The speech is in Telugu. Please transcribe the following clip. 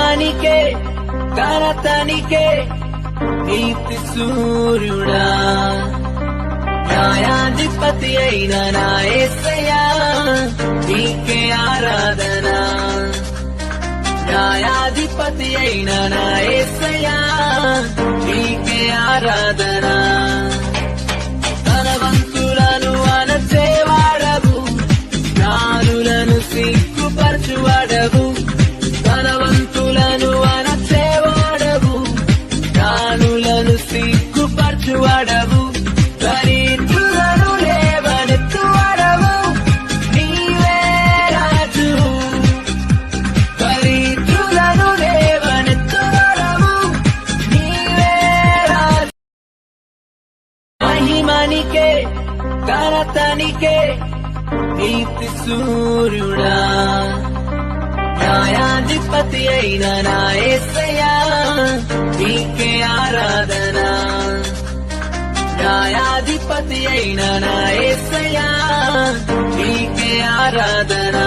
మహిమానికే ఘనతనికే నీతి సూర్యుడా న్యాయాధిపతి అయిన నా యేసయ్యా నీకే ఆరాధన న్యాయాధిపతి అయిన నా యేసయ్యా నీకే ఆరాధన ధనవంతులను అణచేవాడవు జ్ఞానులను సిగ్గుపరచువాడవు ధనవంతులను అణచేవాడవు జ్ఞానులను సిగ్గుపరచువాడవు దరిద్రులను లేవనెత్తువాడవు నీవే రాజు దరిద్రులను లేవనెత్తువాడవు నీవే రాజు మహిమానికే ఘనతనికే నీతి సూర్యుడా న్యాయాధిపతి అయిన నా యేసయ్యా నీకే ఆరాధన న్యాయాధిపతి అయిన నా యేసయ్యా నీకే ఆరాధన